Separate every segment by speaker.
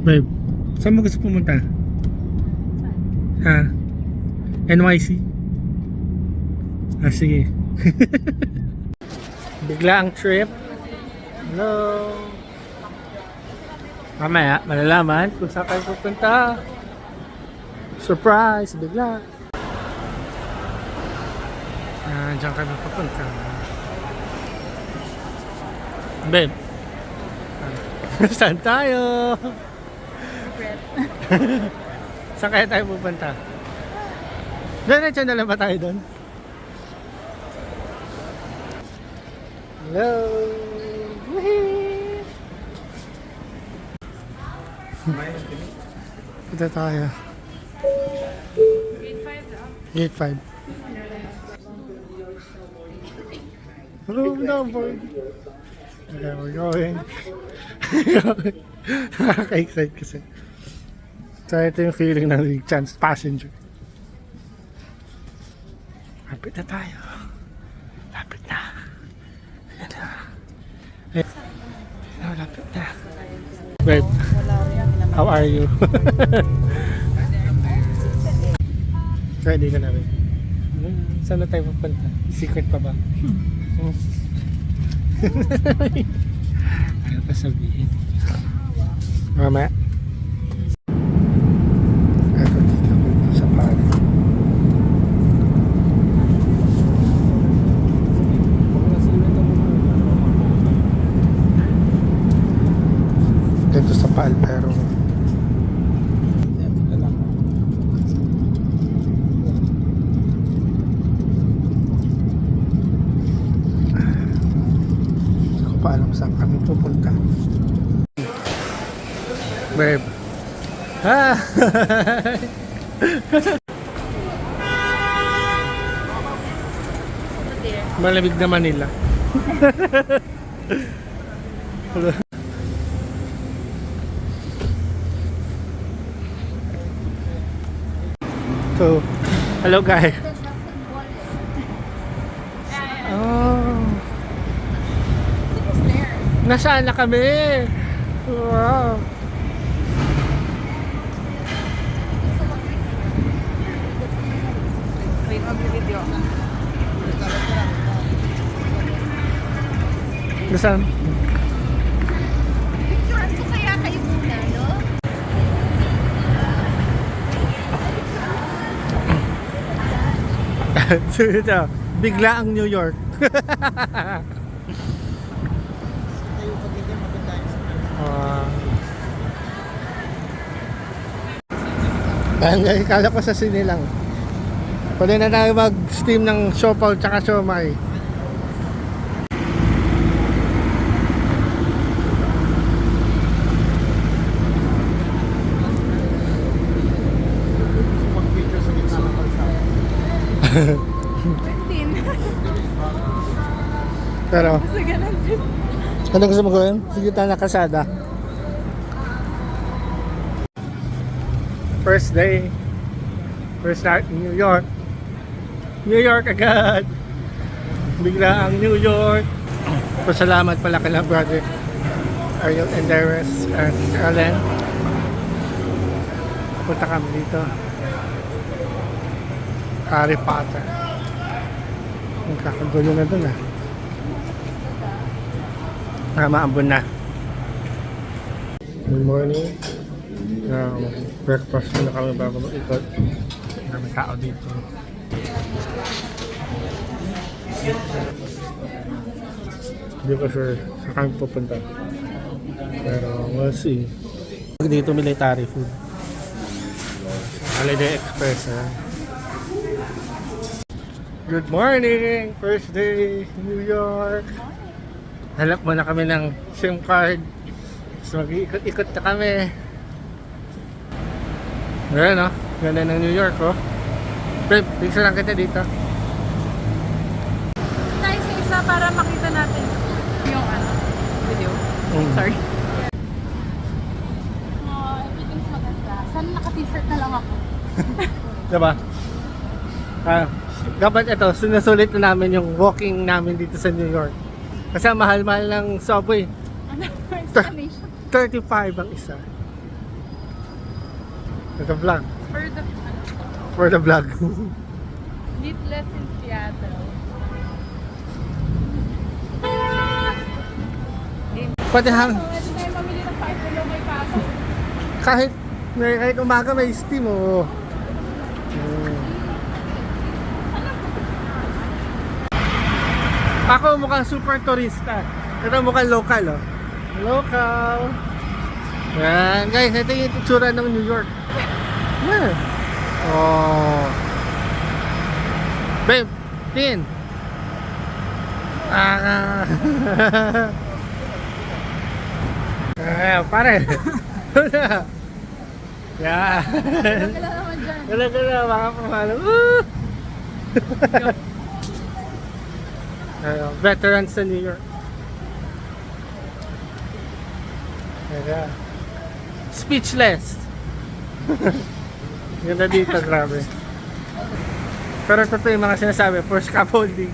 Speaker 1: Babe, saan mo gusto pumunta? Ha? NYC? Ah, sige. Bigla ang trip. Hello. Mamaya, malalaman kung saan kayo pupunta. Surprise, bigla. Diyan kami pupunta. Babe. Saan tayo? Saan kaya tayo pupunta? Diretso na lang ba tayo doon? Hello! Whee! Punta tayo. Gate 5. Hello, number. Okay, we're going. Nakaka-excite kasi. So, ito yung feeling ng chance passenger. Lapit na tayo. Lapit na. Ayan na. Ayan, lapit na. Babe, how are you? Ready ka na rin. Saan na tayo pupunta? Secret pa ba? Ayaw pa sabihin. Mamaya. Eto dito sa pari. Dito sa Pal pero alam saan kami pupunta. Babe. Ah! Malamig na Manila. So, hello guys. Oh. Nasaan na kami? Wow. Nasaan?
Speaker 2: Picturean ko kaya kayo muna, no?
Speaker 1: So, ito, bigla ang New York. Dahil kala ko sa sinilang. Pwede na tayo mag-steam ng siopaw tsaka siomay. Pero ano gusto mo gawin? Sige tayo na kasada. First day, first night in New York. New York agad. Bigla ang New York. Pasalamat pala kay brother Ariel and Darius and Ellen. Punta kami dito. Harry Potter. Ang kakagulo na dun ah. Maambon na. Good morning. Breakfast na kami bago mag-ikot. May tao dito. Hindi ko sure saan kami pupunta. Pero we'll see. Dito military food. Holiday Express ha. Good morning! First day New York. Hanap muna kami ng SIM card. So mag-iikot-ikot na kami. Ayan o, ganda ng New York oh. Babe, picture lang kita dito.
Speaker 2: Tayo sa isa para makita natin yung video. Sorry. Oh, everything's maganda. Sana naka-t-shirt na lang ako.
Speaker 1: Diba? Dapat ito, sinusulit na namin yung walking namin dito sa New York. Kasi mahal-mahal ng subway.
Speaker 2: Ano? Explanation.
Speaker 1: 35 ang isa. Naka-vlog.
Speaker 2: For the,
Speaker 1: For the vlog.
Speaker 2: Meatless in Seattle.
Speaker 1: Pwede hang,
Speaker 2: Pwede tayo mamili ng 5 kilo may paso.
Speaker 1: kahit umaga may steam, oh. Ako mukhang super turista. Ito mukhang local, oh. Local. Yan, guys, ito yung itsura ng New York. Yeah. Oh. Babe, tingin. Pare. Yeah.
Speaker 2: Wala naman dyan.
Speaker 1: Gala, mga pamalo. Veterans sa New York. Kaya, speechless. Ganda dito, grabe. Pero totoo yung mga sinasabi, for scaffolding.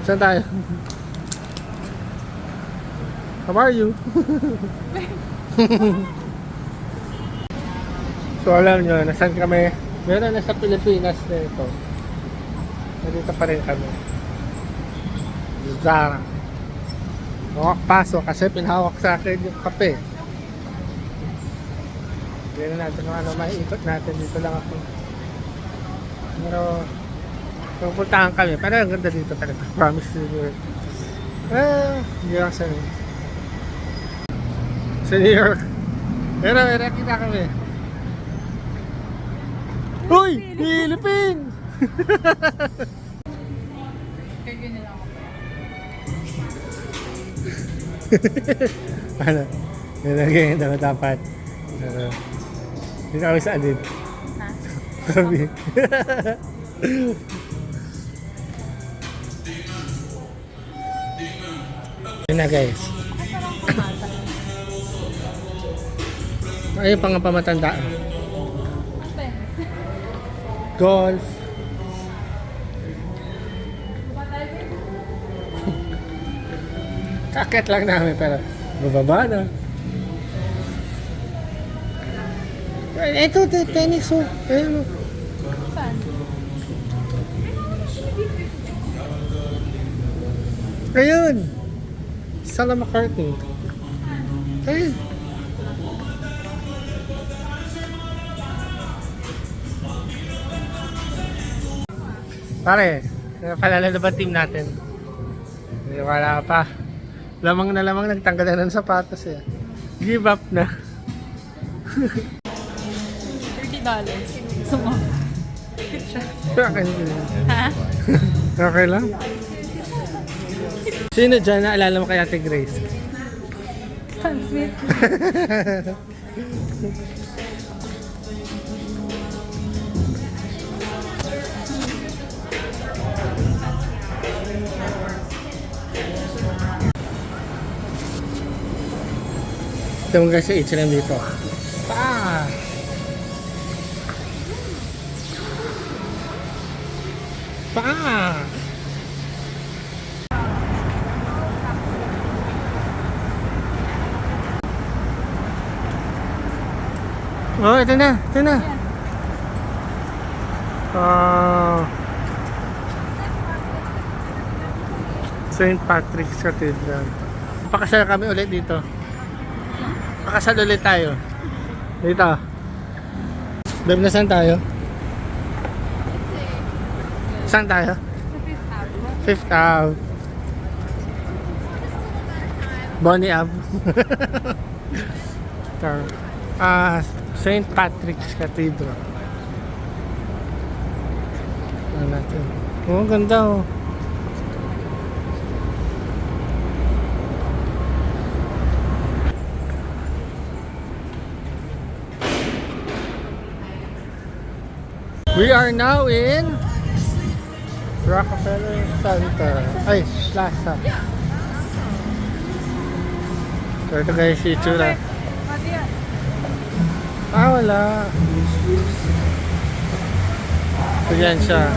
Speaker 1: Saan tayo? How are you? So alam nyo, nasan kami? Meron na sa Pilipinas na ito. Nandito pa rin kami. Zara. Pasok kasi pinahawak sa akin yung kape. Hindi na natin kung ano maiikot natin. Dito lang ako. Pero pupuntahan kami. Pero ang ganda dito talaga. Promise to you. Hindi lang sa New York. Pero kita kami. Uy! Philippines!
Speaker 2: Kaya ganyan lang ako.
Speaker 1: Ano? Ganyan daw dapat. Dito kami sa alin.
Speaker 2: Ha?
Speaker 1: Sabi. Yun na guys. Ayun pang pamatandaan. Golf. Kakit lang namin pero bababa na. Ito, tennis oh. Ayun oh.
Speaker 2: Saan?
Speaker 1: Ayun. Sala McCartney. Ayun. Pare, palala na ba team natin? Hindi, wala pa. Lamang na lamang nagtanggal na ng sapatos eh. Give up na.
Speaker 2: $30. Sumo.
Speaker 1: Okay,
Speaker 2: Ha?
Speaker 1: okay lang. Sino dyan naalala mo kay Ate Grace?
Speaker 2: Pansit.
Speaker 1: Ito mo guys, H&M dito. Pa! Oh, ito na. St. Patrick's Cathedral. Pakasal kami ulit dito. Pakasal ulit tayo. Dito. Babe, na saan tayo? Saan tayo?
Speaker 2: Sa Fifth Avenue.
Speaker 1: Fifth Ave. Bonnie Ave. St. Patrick's Cathedral. Ano natin? Oh, ganda oh. We are now in Rockefeller Center. Ay, Plaza. So ito guys, yung itsura.
Speaker 2: Mati yan.
Speaker 1: Wala. So yan siya.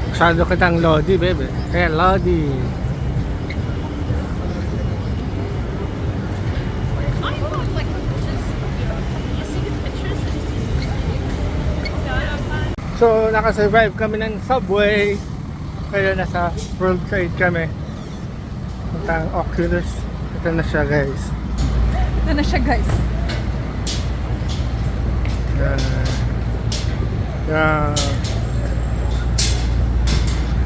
Speaker 1: Masyado kitang Lodi, bebe. Lodi. So, nakasurvive kami ng subway. Kaya nasa World Trade kami. Punta ang Oculus. Ito na siya, guys.
Speaker 2: Ito na siya, guys.
Speaker 1: Yeah.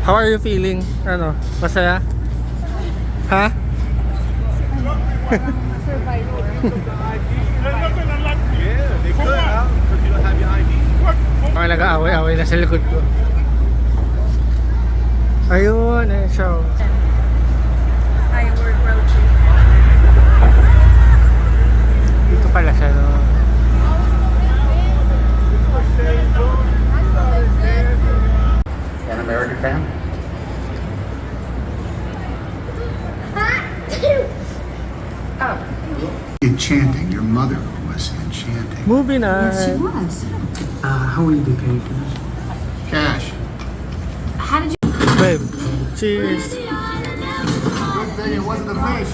Speaker 1: How are you feeling? Ano? Masaya? Ha?
Speaker 2: Survivor.
Speaker 3: Yeah, they could, huh? Because you don't have your ID.
Speaker 1: Mga nag-aaway-aaway na sa likod ko. Ayun, ayun siya. Oh.
Speaker 2: Ay, World Trade.
Speaker 1: Dito pala siya, no?
Speaker 4: An American fan?
Speaker 5: Enchanting. Your mother was enchanting.
Speaker 1: Movie na.
Speaker 6: Yes, she was.
Speaker 5: How are you vacation? Cash.
Speaker 6: How did you?
Speaker 1: Babe, cheers.
Speaker 5: Good thing it wasn't a fish.